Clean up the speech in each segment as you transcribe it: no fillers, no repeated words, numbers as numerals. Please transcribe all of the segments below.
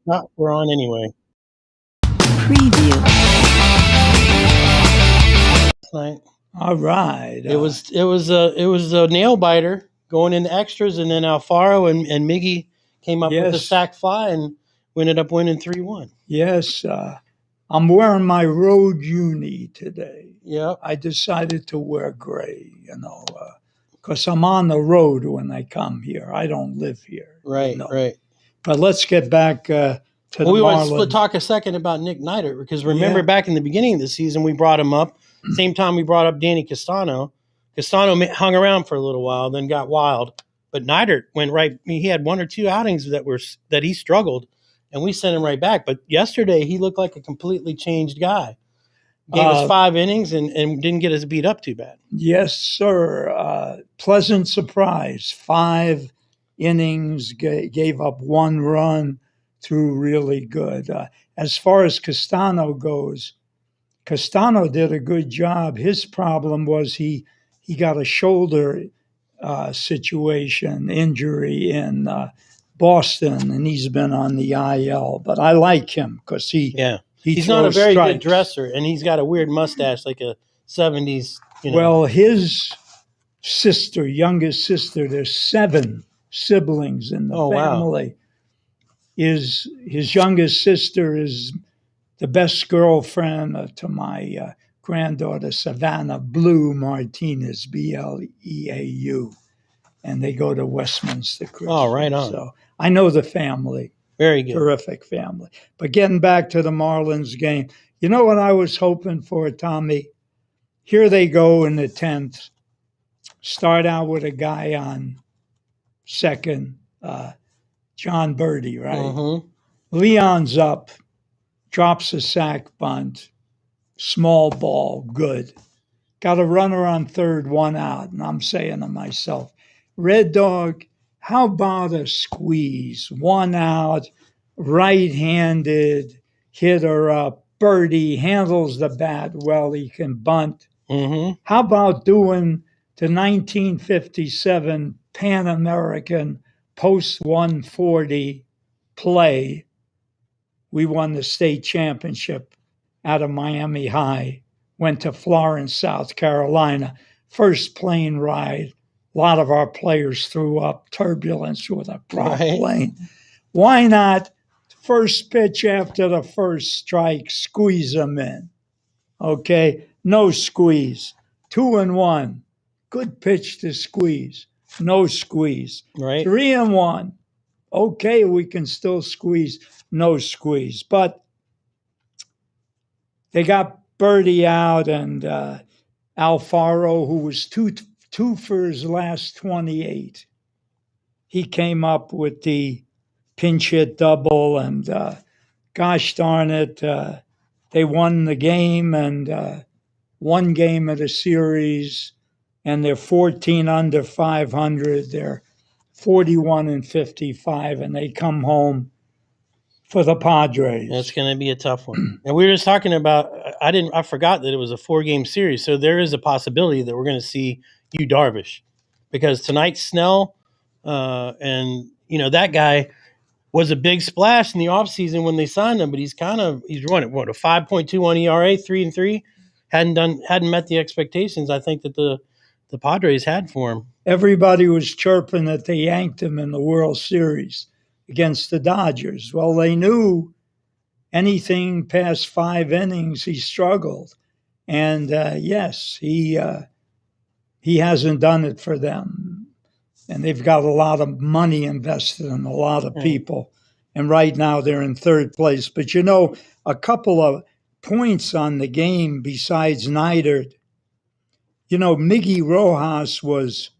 We're on anyway. Preview. Tonight. All right. It was a nail biter going into extras, and then Alfaro and Miggy came up with a Yes. sac fly, and we ended up winning 3-1. Yes. I'm wearing my road uni today. Yep. I decided to wear gray, because I'm on the road when I come here. I don't live here. Right, right. But let's get back to the We Marlins. want to talk a second about Nick Neidert, because remember Yeah. back in the beginning of the season, we brought him up. Same time we brought up Danny Castano. Castano hung around for a little while, then got wild. But Neidert went right. I mean, he had one or two outings that he struggled, and we sent him right back. But yesterday, he looked like a completely changed guy. Gave us 5 innings and didn't get us beat up too bad. Yes, sir. Pleasant surprise. 5 innings, gave up 1 run, threw really good. As far as Castano goes, Castano did a good job. His problem was he got a shoulder situation, injury in Boston, and he's been on the IL. But I like him because he's not a very strikes. good dresser, and he's got a weird mustache, like a 70s. Well, his youngest sister, there's 7 siblings in the family. Wow. His youngest sister is the best girlfriend to my granddaughter, Savannah Blue Martinez, Bleau. And they go to Westminster Christian. Oh, right on. So I know the family. Very good. Terrific family. But getting back to the Marlins game, you know what I was hoping for, Tommy? Here they go in the 10th. Start out with a guy on second, John Birdie, right? Mm-hmm. Leon's up, drops a sac bunt, small ball, good. Got a runner on third, 1 out, and I'm saying to myself, Red Dog, how about a squeeze? 1 out, right-handed, hitter up, Birdie handles the bat well, he can bunt. Mm-hmm. How about doing the 1957 Pan American post 140 play? We won the state championship out of Miami High, went to Florence, South Carolina. First plane ride, a lot of our players threw up, turbulence with a prop plane. Why not first pitch after the first strike, squeeze them in? Okay, no squeeze. 2-1. Good pitch to squeeze. No squeeze. Right. 3-1. Okay, we can still squeeze. No squeeze. But they got Birdie out, and Alfaro, who was two for his last 28. He came up with the pinch hit double, and gosh darn it, they won the game, and 1 game of the series, and they're 14 under 500. They're 41-55, and they come home for the Padres. That's going to be a tough one. And we were just talking about, I forgot that it was a 4-game series. So there is a possibility that we're going to see Yu Darvish, because tonight Snell, and that guy was a big splash in the offseason when they signed him, but he's running a 5.21 ERA, 3-3, hadn't met the expectations I think that the Padres had for him. Everybody was chirping that they yanked him in the World Series against the Dodgers. Well, they knew anything past 5 innings, he struggled. And yes, he hasn't done it for them. And they've got a lot of money invested in a lot of people. And right now they're in 3rd place. But a couple of points on the game besides Neidert. Miggy Rojas was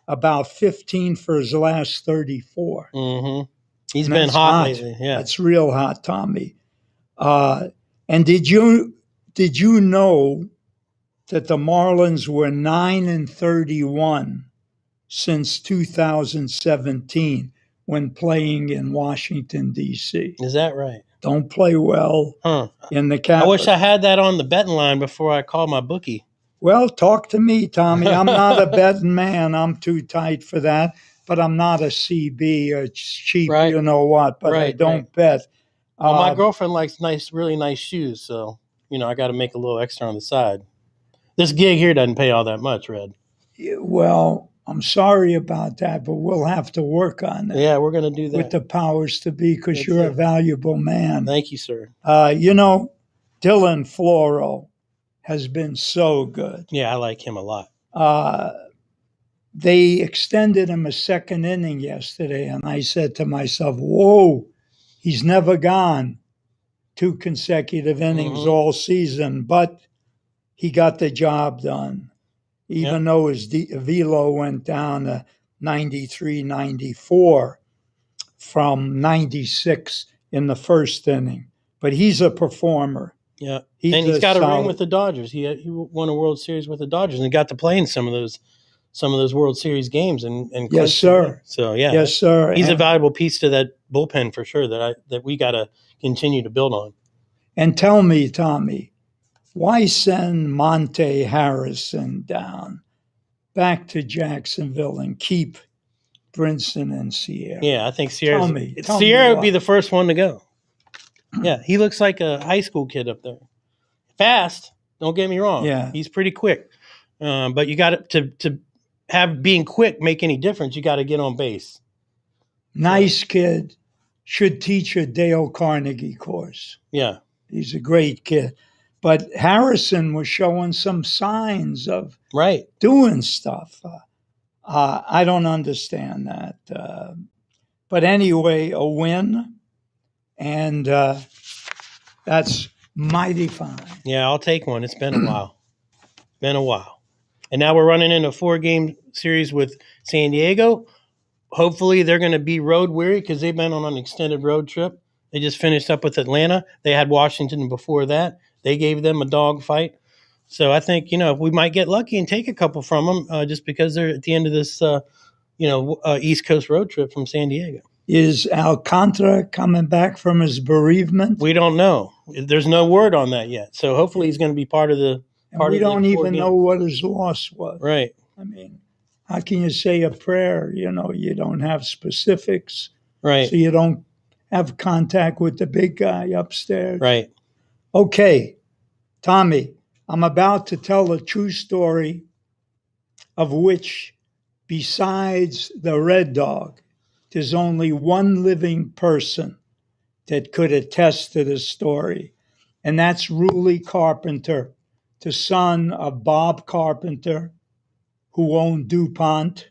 about 15 for his last 34. Mm-hmm. He's been hot lately. Yeah, that's real hot, Tommy. And did you know that the Marlins were 9-31 since 2017 when playing in Washington, D.C.? Is that right? Don't play well in the capital. I wish I had that on the betting line before I called my bookie. Well, talk to me, Tommy. I'm not a betting man. I'm too tight for that. But I'm not a CB or cheap, but I don't bet. Well, my girlfriend likes really nice shoes, so I got to make a little extra on the side. This gig here doesn't pay all that much, Red. Well, I'm sorry about that, but we'll have to work on that. Yeah, we're going to do that with the powers to be, because That's you're it. a valuable man. Thank you, sir. Dylan Floro has been so good. Yeah, I like him a lot. They extended him a second inning yesterday, and I said to myself, whoa, he's never gone 2 consecutive innings all season, but he got the job done. Even though his velo went down to 93, 94 from 96 in the first inning. But he's a performer. Yeah, he's got a ring with the Dodgers. He won a World Series with the Dodgers and got to play in some of those World Series games. And yes, sir. So yeah, yes, sir. He's a valuable piece to that bullpen for sure. That we got to continue to build on. And tell me, Tommy, why send Monte Harrison down back to Jacksonville and keep Brinson and Sierra? Yeah, I think Sierra would be the first one to go. Yeah, he looks like a high school kid up there. Fast, don't get me wrong. Yeah, he's pretty quick. But you got to have being quick make any difference. You got to get on base. Nice kid. Should teach a Dale Carnegie course. Yeah, he's a great kid. But Harrison was showing some signs of doing stuff. I don't understand that. But anyway, a win, and that's mighty fine. Yeah, I'll take one. It's been a while. And now we're running in a 4-game series with San Diego. Hopefully they're going to be road weary because they've been on an extended road trip. They just finished up with Atlanta. They had Washington before that. They gave them a dog fight. So I think, we might get lucky and take a couple from them just because they're at the end of this, East Coast road trip from San Diego. Is Alcantara coming back from his bereavement? We don't know. There's no word on that yet. So hopefully he's going to be part of the we don't even know what his loss was. Right. I mean, how can you say a prayer? You don't have specifics. Right. So you don't have contact with the big guy upstairs. Right. Okay, Tommy, I'm about to tell a true story of which, besides the Red Dog, there's only one living person that could attest to this story, and that's Ruley Carpenter, the son of Bob Carpenter, who owned DuPont,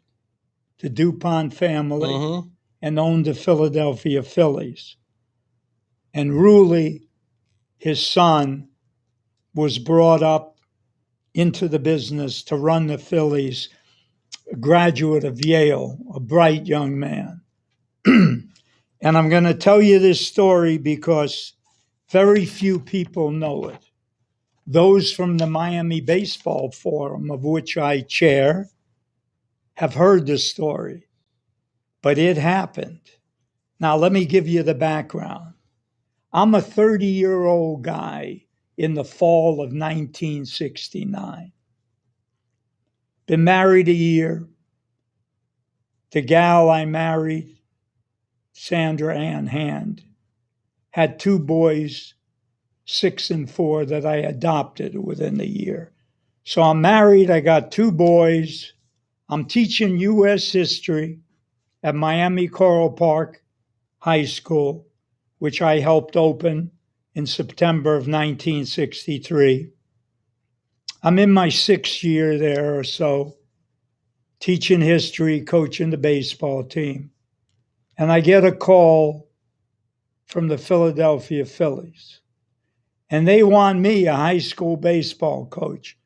the DuPont family, and owned the Philadelphia Phillies. And Ruley, his son, was brought up into the business to run the Phillies, a graduate of Yale, a bright young man. And I'm going to tell you this story because very few people know it. Those from the Miami Baseball Forum, of which I chair, have heard this story, but it happened. Now, let me give you the background. I'm a 30-year-old guy in the fall of 1969. Been married a year. The gal I married, Sandra Ann Hand, had 2 boys, 6 and 4, that I adopted within a year. So I'm married, I got 2 boys. I'm teaching U.S. history at Miami Coral Park High School, which I helped open in September of 1963. I'm in my 6th year there or so, teaching history, coaching the baseball team. And I get a call from the Philadelphia Phillies. And they want me, a high school baseball coach,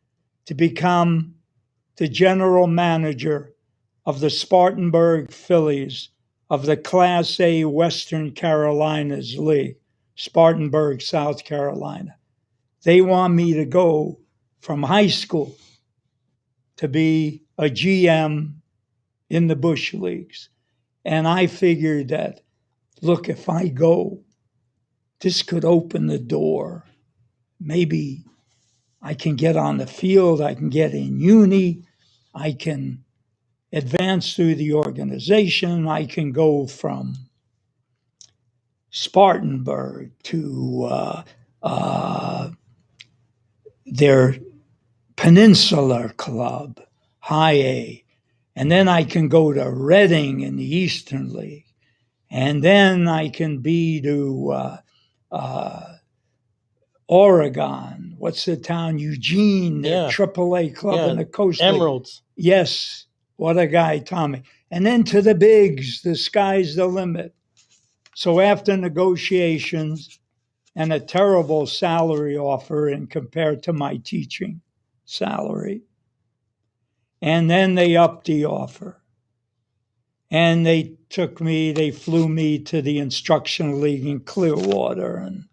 to become the general manager of the Spartanburg Phillies of the Class A Western Carolinas League, Spartanburg, South Carolina. They want me to go from high school to be a GM in the Bush Leagues. And I figured that, look, if I go, this could open the door. Maybe I can get on the field, I can get in uni, I can advance through the organization, I can go from Spartanburg, to their Peninsular Club, High A. And then I can go to Reading in the Eastern League. And then I can be to Oregon. What's the town? Eugene, their AAA club in the Coast League. Emeralds. Yes. What a guy, Tommy. And then to the bigs, the sky's the limit. So after negotiations and a terrible salary offer in compared to my teaching salary, and then they upped the offer. And they flew me to the instructional league in Clearwater. And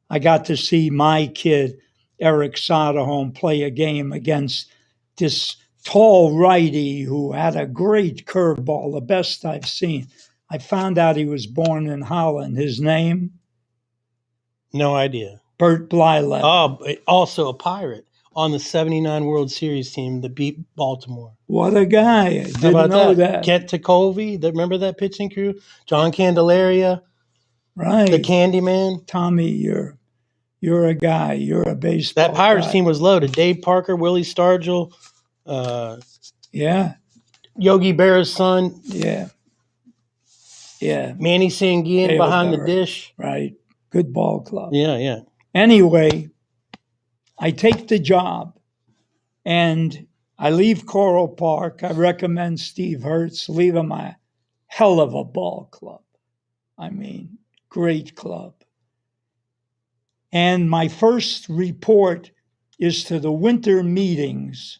I got to see my kid, Eric Soderholm, play a game against this tall righty who had a great curveball, the best I've seen. I found out he was born in Holland. His name? No idea. Bert Blyleven. Oh, also a Pirate on the 79 World Series team that beat Baltimore. What a guy. I didn't know that. Ket Ticovey, remember that pitching crew? John Candelaria. Right. The Candyman. Tommy, you're a guy. You're a baseball That Pirates guy. team was loaded. Dave Parker, Willie Stargell. Yogi Berra's son. Yeah. Manny Sanguian behind the dish. Right. Good ball club. Yeah. Anyway, I take the job and I leave Coral Park. I recommend Steve Hertz. Leave him a hell of a ball club. I mean, great club. And my first report is to the winter meetings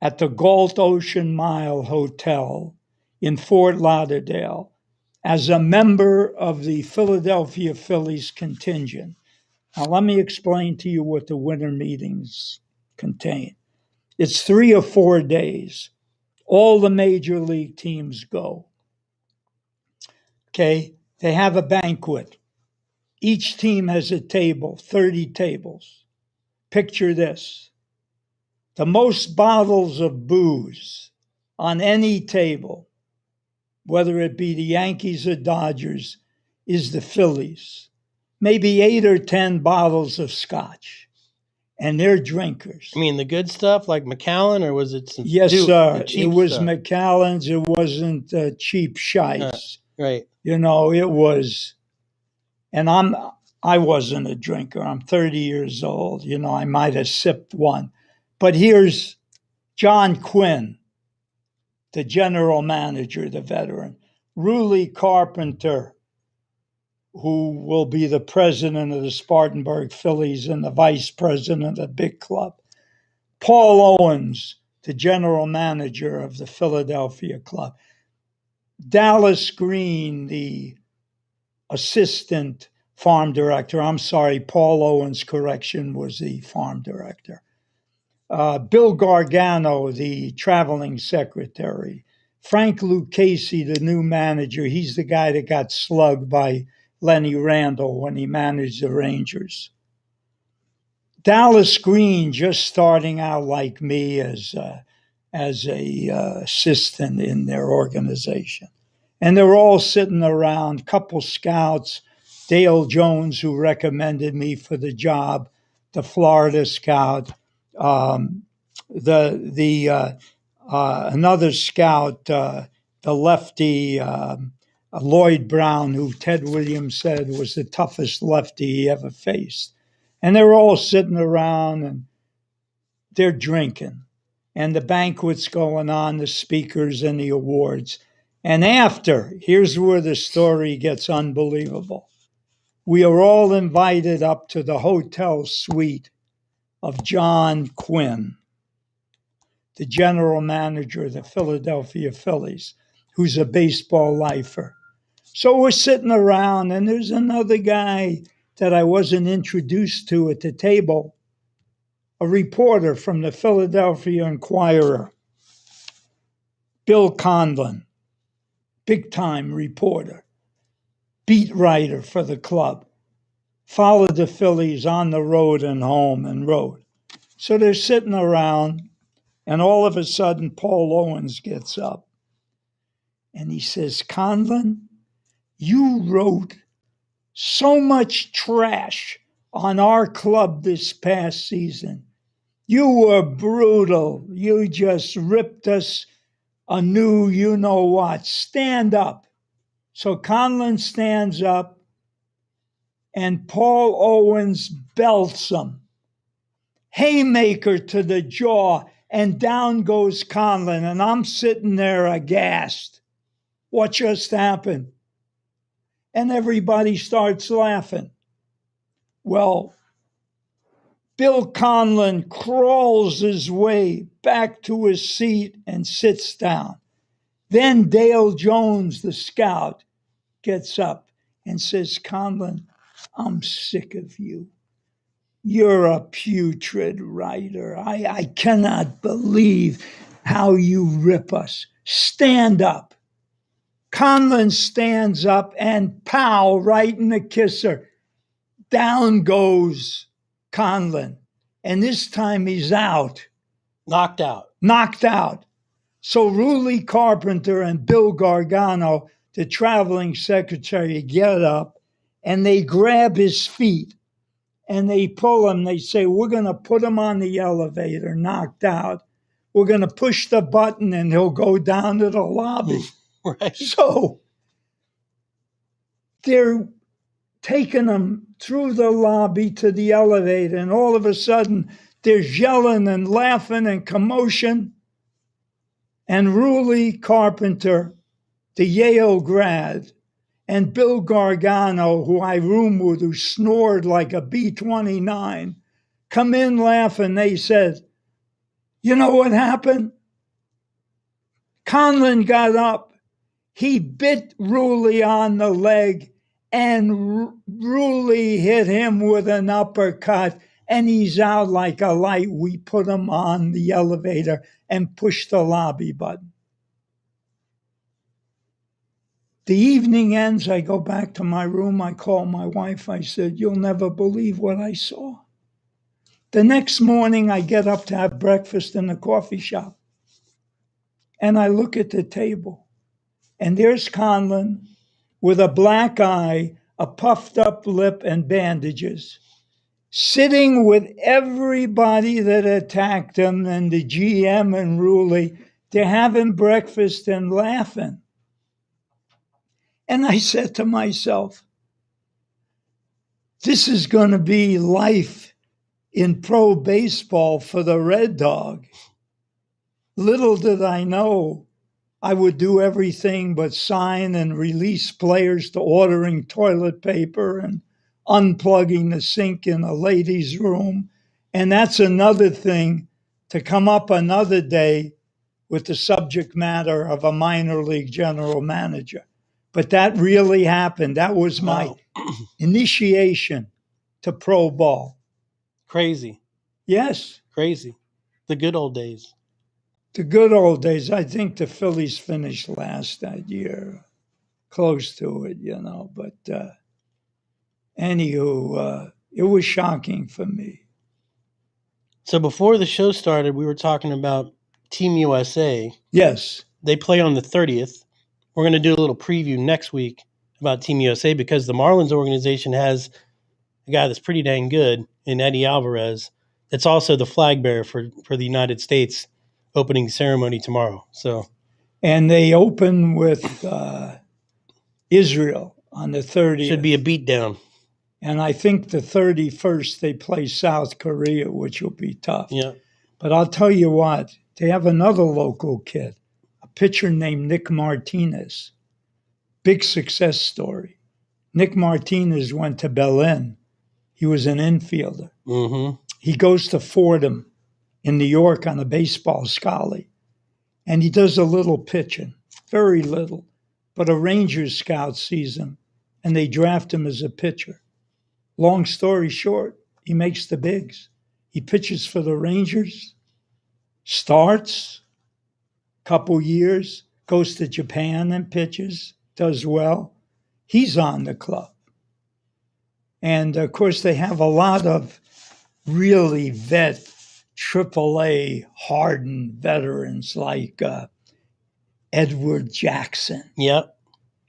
at the Galt Ocean Mile Hotel in Fort Lauderdale as a member of the Philadelphia Phillies contingent. Now, let me explain to you what the winter meetings contain. It's 3 or 4 days. All the major league teams go. Okay, they have a banquet. Each team has a table, 30 tables. Picture this. The most bottles of booze on any table, whether it be the Yankees or Dodgers, is the Phillies. Maybe 8 or 10 bottles of scotch. And they're drinkers. I mean, the good stuff like Macallan, or was it some sir. cheap it was stuff? Macallan's. It wasn't cheap shites. Right. You know, it was, and I wasn't a drinker. I'm 30 years old. You know, I might have sipped one. But here's John Quinn, the general manager, the veteran. Ruly Carpenter, who will be the president of the Spartanburg Phillies and the vice president of the big club. Paul Owens, the general manager of the Philadelphia club. Dallas Green, the assistant farm director. I'm sorry, Paul Owens' correction was the farm director. Bill Gargano, the traveling secretary. Frank Lucchese, the new manager. He's the guy that got slugged by Lenny Randall when he managed the Rangers. Dallas Green, just starting out like me as a assistant in their organization. And they're all sitting around, couple scouts, Dale Jones, who recommended me for the job, the Florida scout, another scout, the lefty, Lloyd Brown, who Ted Williams said was the toughest lefty he ever faced. And they're all sitting around and they're drinking. And the banquet's going on, the speakers and the awards. And after, here's where the story gets unbelievable. We are all invited up to the hotel suite of John Quinn, the general manager of the Philadelphia Phillies, who's a baseball lifer. So we're sitting around, and there's another guy that I wasn't introduced to at the table, a reporter from the Philadelphia Inquirer, Bill Conlon, big-time reporter, beat writer for the club, followed the Phillies on the road and home and wrote. So they're sitting around, and all of a sudden, Paul Owens gets up, and he says, Conlon, you wrote So much trash on our club this past season. You were brutal. You just ripped us a new you-know-what. Stand up. So Conlon stands up, and Paul Owens belts him. Haymaker to the jaw, and down goes Conlon, and I'm sitting there aghast. What just happened? And everybody starts laughing. Well, Bill Conlon crawls his way back to his seat and sits down. Then Dale Jones, the scout, gets up and says, Conlon, I'm sick of you. You're a putrid writer. I cannot believe how you rip us. Stand up. Conlon stands up and pow, right in the kisser. Down goes Conlon. And this time he's out. Knocked out. Knocked out. So Ruley Carpenter and Bill Gargano, the traveling secretary, get up and they grab his feet. And they pull him. They say, we're going to put him on the elevator, knocked out. We're going to push the button and he'll go down to the lobby. Right. So they're taking him through the lobby to the elevator. And all of a sudden, there's yelling and laughing and commotion. And Ruley Carpenter, the Yale grad, and Bill Gargano, who I roomed with, who snored like a B-29, come in laughing. They said, you know what happened? Conlon got up. He bit Ruley on the leg, and Ruley hit him with an uppercut, and he's out like a light. We put him on the elevator and pushed the lobby button. The evening ends, I go back to my room, I call my wife, I said, you'll never believe what I saw. The next morning, I get up to have breakfast in the coffee shop, and I look at the table, and there's Conlon with a black eye, a puffed up lip, and bandages, sitting with everybody that attacked him and the GM and Ruley. They're having breakfast and laughing. And I said to myself, this is going to be life in pro baseball for the Red Dog. Little did I know I would do everything but sign and release players to ordering toilet paper and unplugging the sink in a ladies' room. And that's another thing to come up another day with the subject matter of a minor league general manager. But that really happened. That was my initiation to pro ball. Crazy. Yes. Crazy. The good old days. The good old days. I think the Phillies finished last that year. Close to it, you know. But anywho, it was shocking for me. So before the show started, we were talking about Team USA. Yes. They play on the 30th. We're going to do a little preview next week about Team USA because the Marlins organization has a guy that's pretty dang good in Eddie Alvarez. That's also the flag bearer for the United States opening ceremony tomorrow. So, and they open with Israel on the 30th. Should be a beatdown. And I think the 31st they play South Korea, which will be tough. Yeah. But I'll tell you what, they have another local kid, a pitcher named Nick Martinez. Big success story. Nick Martinez went to Berlin. He was an infielder. Mm-hmm. He goes to Fordham in New York on a baseball scholarly. And he does a little pitching, very little. But a Rangers scout sees him, and they draft him as a pitcher. Long story short, he makes the bigs. He pitches for the Rangers, starts, couple years, goes to Japan and pitches, does well. He's on the club. And, of course, they have a lot of really AAA hardened veterans like Edward Jackson. Yep.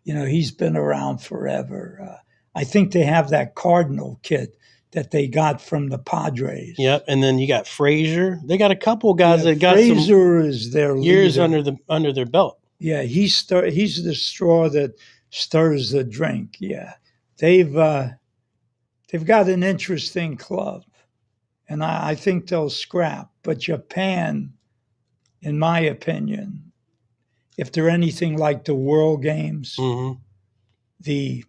You know, he's been around forever. I think they have that Cardinal kid that they got from the Padres. Yep, and then you got Frazier. They got a couple guys that got Frazier is their years leader. under their belt. Yeah, he's the straw that stirs the drink. Yeah, they've got an interesting club, and I think they'll scrap. But Japan, in my opinion, if they're anything like the World Games, Mm-hmm. the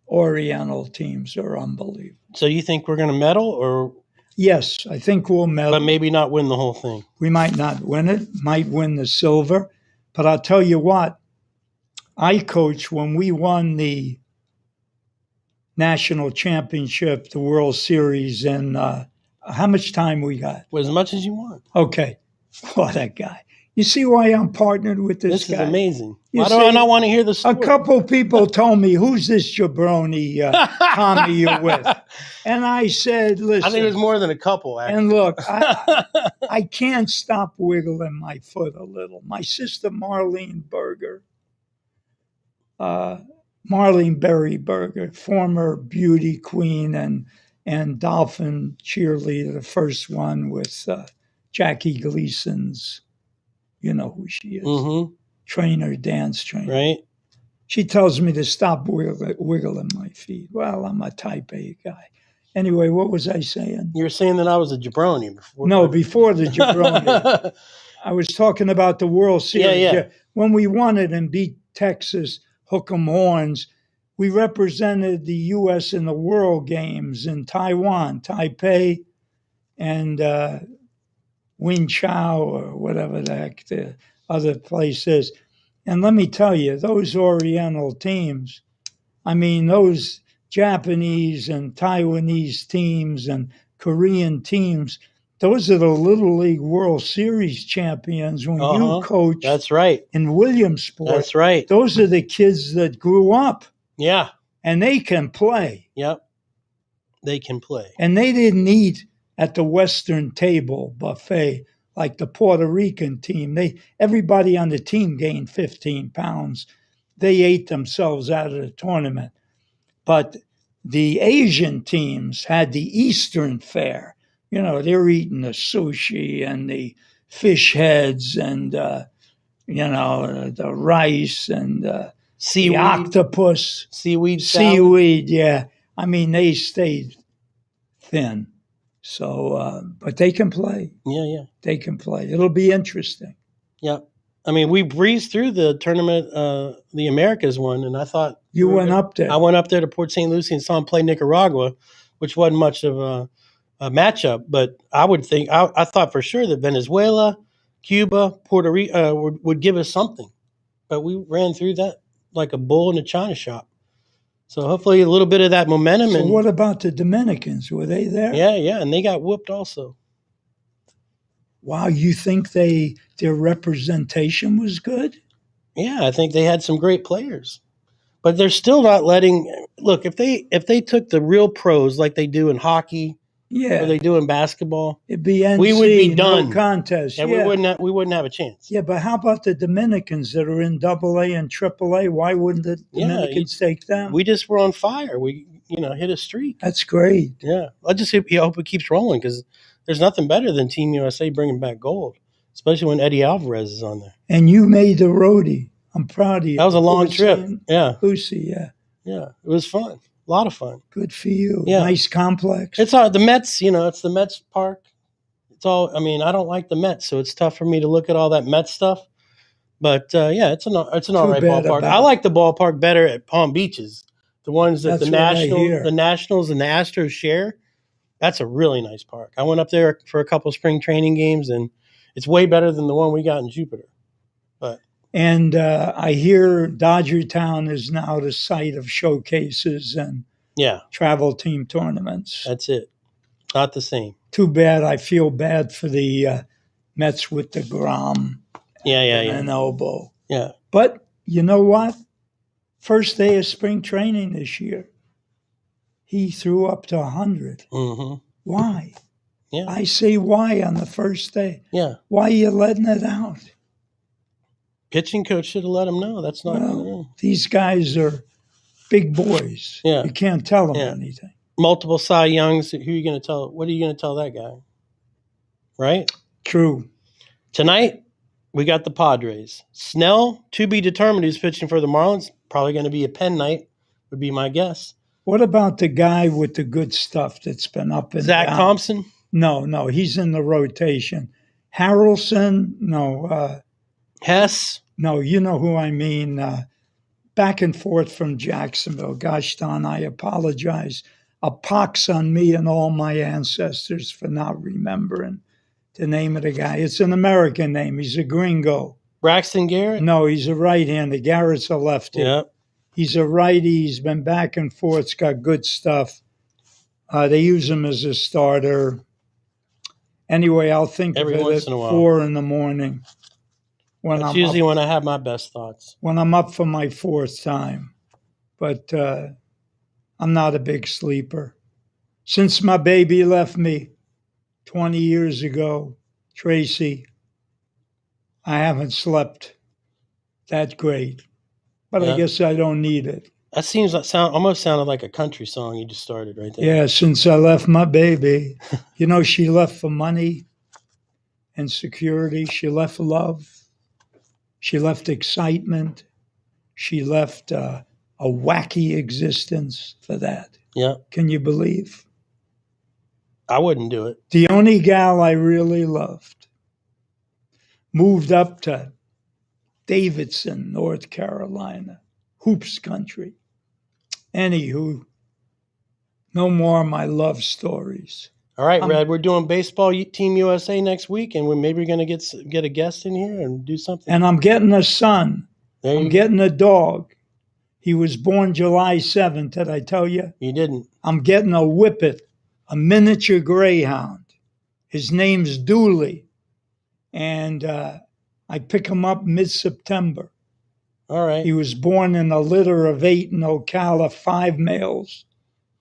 Oriental teams are unbelievable. So you think we're going to medal, or Yes, I think we'll medal. but maybe not win the whole thing? We might not win it, might win the silver. But I'll tell you what, I coached when we won the national championship, the World Series, and how much time we got? Well, as much as you want. Okay. What a guy. You see why I'm partnered with this guy? This is amazing. You Why do I not want to hear the story? A couple people told me, who's this jabroni Tommy you're with? And I said, listen. I think it was more than a couple, actually. And look, I can't stop wiggling my foot a little. My sister Marlene Berry Berger, former beauty queen and dolphin cheerleader, the first one with Jackie Gleason's, you know who she is, trainer, dance trainer. Right. She tells me to stop wiggling my feet. Well, I'm a type A guy. Anyway, what was I saying? You were saying that I was a jabroni before. No, before the jabroni. I was talking about the World Series. Yeah. When we won it and beat Texas, hook 'em horns, we represented the U.S. in the World Games in Taiwan, Taipei, and Winchao or whatever the heck the other place is. And let me tell you, those Oriental teams, I mean, those Japanese and Taiwanese teams and Korean teams, those are the Little League World Series champions when you coached. That's right. In Williamsport. That's right. Those are the kids that grew up. Yeah. And they can play. Yep. They can play. And they didn't eat at the Western table buffet like the Puerto Rican team. Everybody on the team gained 15 pounds. They ate themselves out of the tournament. But the Asian teams had the Eastern fare. You know, they're eating the sushi and the fish heads and, the rice and seaweed. The octopus. Seaweed. Seaweed, yeah. I mean, they stayed thin. So, but they can play. Yeah. They can play. It'll be interesting. Yeah. I mean, we breezed through the tournament, the Americas one, and I thought you went up there. I went up there to Port St. Lucie and saw them play Nicaragua, which wasn't much of a matchup. But I would think I thought for sure that Venezuela, Cuba, Puerto Rico would give us something, but we ran through that like a bull in a china shop. So hopefully a little bit of that momentum. So what about the Dominicans? Were they there? Yeah, and they got whooped also. Wow, you think their representation was good? Yeah, I think they had some great players. But they're still not letting look, if they took the real pros like they do in hockey, or they do in basketball, it'd be NC, we would be done. No contest. And we wouldn't have a chance. Yeah, but how about the Dominicans that are in AA and AAA? Why wouldn't the Dominicans take them? We just were on fire. We hit a streak. That's great. Yeah. I just hope it keeps rolling because there's nothing better than Team USA bringing back gold, especially when Eddie Alvarez is on there. And you made the roadie. I'm proud of you. That was a long trip. Yeah. Lucy, yeah. Yeah. It was fun. A lot of fun. Good for you. Yeah. Nice complex. It's the Mets, it's the Mets park. It's all, I don't like the Mets, so it's tough for me to look at all that Mets stuff. But it's an all right ballpark. I like the ballpark better at Palm Beaches. The ones that the Nationals and the Astros share. That's a really nice park. I went up there for a couple spring training games, and it's way better than the one we got in Jupiter. And I hear Dodger Town is now the site of showcases and travel team tournaments. That's it. Not the same. Too bad. I feel bad for the Mets with the Grom and elbow. Yeah. But you know what? First day of spring training this year, he threw up to 100. Mm-hmm. Why? Yeah. I say why on the first day. Yeah. Why are you letting it out? Pitching coach should have let him know. That's not. These guys are big boys. Yeah. You can't tell them Yeah. anything. Multiple Cy Youngs. Who are you going to tell? What are you going to tell that guy? Right? True. Tonight, we got the Padres. Snell, to be determined, who's pitching for the Marlins. Probably going to be a pen night, would be my guess. What about the guy with the good stuff that's been up and Zach down? Thompson? No, he's in the rotation. Harrelson? No. Hess? No, you know who I mean. Back and forth from Jacksonville. Gosh darn, I apologize. A pox on me and all my ancestors for not remembering the name of the guy. It's an American name. He's a gringo. Braxton Garrett? No, he's a right-hander. Garrett's a lefty. Yep. He's a righty. He's been back and forth. He's got good stuff. They use him as a starter. Anyway, I'll think Every of it once at in a while. 4 in the morning. That's usually when I have my best thoughts. When I'm up for my 4th time. But I'm not a big sleeper. Since my baby left me 20 years ago, Tracy, I haven't slept that great. But I guess I don't need it. That seems like almost sounded like a country song you just started right there. Yeah, since I left my baby. You know, she left for money and security. She left love. She left excitement. She left a wacky existence for that. Yeah. Can you believe? I wouldn't do it. The only gal I really loved moved up to Davidson, North Carolina, hoops country. Anywho, no more of my love stories. All right, Red, we're doing Baseball Team USA next week, and we're maybe going to get a guest in here and do something. And I'm getting a son. I'm getting a dog. He was born July 7th, did I tell you? You didn't. I'm getting a whippet, a miniature greyhound. His name's Dooley. And I pick him up mid-September. All right. He was born in a litter of 8 in Ocala, 5 males,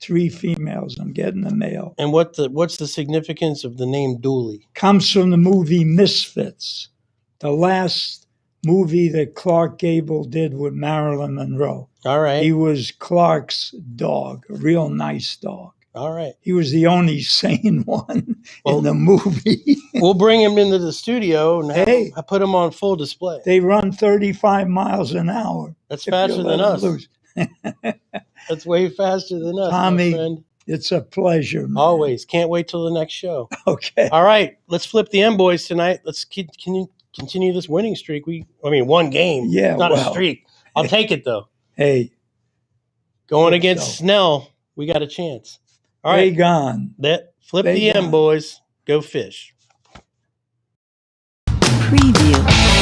3 females. I'm getting a male. And what's the significance of the name Dooley? Comes from the movie Misfits, the last movie that Clark Gable did with Marilyn Monroe. All right. He was Clark's dog, a real nice dog. All right. He was the only sane one in the movie. We'll bring him into the studio and I put him on full display. They run 35 miles an hour. That's faster than us. That's way faster than us, Tommy, my friend. It's a pleasure, man. Always. Can't wait till the next show. Okay. All right. Let's flip the M boys tonight. Let's continue this winning streak. One game. Yeah, not a streak. I'll take it though. Hey. Going against Snell, we got a chance. All right. They gone. Flip the M boys. Go fish. Preview.